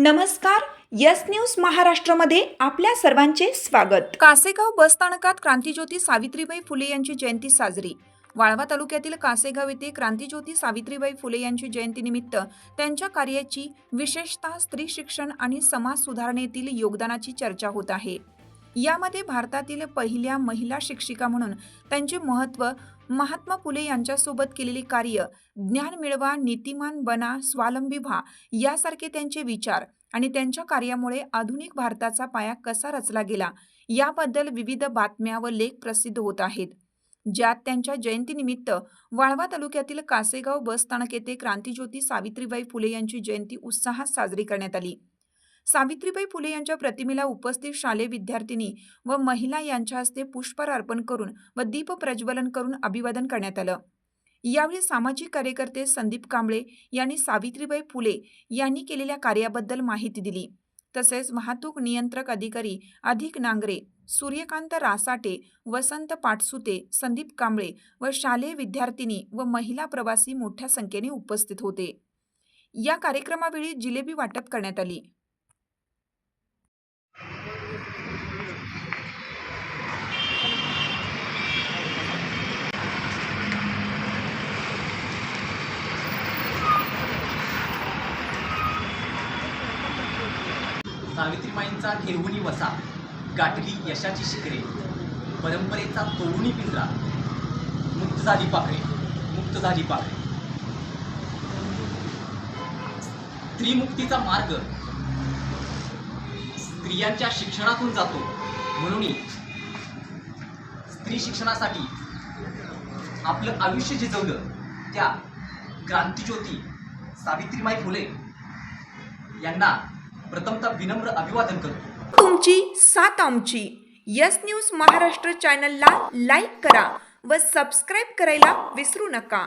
नमस्कार. Yes news महाराष्ट्रामध्ये आपल्या सर्वांचे स्वागत. कासेगाव बस स्थानकात क्रांतिज्योती सावित्रीबाई फुले यांची जयंती साजरी. वाळवा तालुक्यातील कासेगाव येथे क्रांतिज्योती सावित्रीबाई फुले यांची जयंतीनिमित्त त्यांच्या कार्याची, विशेषतः स्त्री शिक्षण आणि समाज सुधारणेतील योगदानाची चर्चा होत आहे. यामध्ये भारतातील पहिल्या महिला शिक्षिका म्हणून त्यांचे महत्त्व, महात्मा फुले यांच्यासोबत केलेले कार्य, ज्ञान मिळवा, नीतिमान बना, स्वावलंबी व्हा यासारखे त्यांचे विचार आणि त्यांच्या कार्यामुळे आधुनिक भारताचा पाया कसा रचला गेला याबद्दल विविध बातम्या व लेख प्रसिद्ध होत आहेत. ज्यात त्यांच्या जयंतीनिमित्त वाळवा तालुक्यातील कासेगाव बस स्थानक येथे क्रांतिज्योती सावित्रीबाई फुले यांची जयंती उत्साहात साजरी करण्यात आली. सावित्रीबाई फुले यांच्या प्रतिमेला उपस्थित शालेय विद्यार्थिनी व महिला यांच्या हस्ते पुष्पहार अर्पण करून व दीप प्रज्वलन करून अभिवादन करण्यात आलं. यावेळी सामाजिक कार्यकर्ते संदीप कांबळे यांनी सावित्रीबाई फुले यांनी केलेल्या कार्याबद्दल माहिती दिली. तसेच वाहतूक नियंत्रक अधिकारी अधिक नांगरे, सूर्यकांत रासाटे, वसंत पाटसुते, संदीप कांबळे व शालेय विद्यार्थिनी व महिला प्रवासी मोठ्या संख्येने उपस्थित होते. या कार्यक्रमावेळी जिलेबी वाटप करण्यात आली. सावित्रीबाईंचा ठेवणी वसा, गाठली यशाची शिखरे, परंपरेचा तोडूनी पिंजरा, मुक्त झाली पाखरे, मुक्त झाली पाखरे. स्त्रीमुक्तीचा मार्ग स्त्रियांच्या शिक्षणातून जातो. म्हणून स्त्री शिक्षणासाठी आपलं आयुष्य झिजवलं त्या क्रांतिज्योती सावित्रीबाई फुले यांना प्रथमतः विनम्र अभिवादन करतो. तुमची साथ आमची. यस न्यूज महाराष्ट्र चॅनलला लाईक करा व सबस्क्राईब करायला विसरू नका.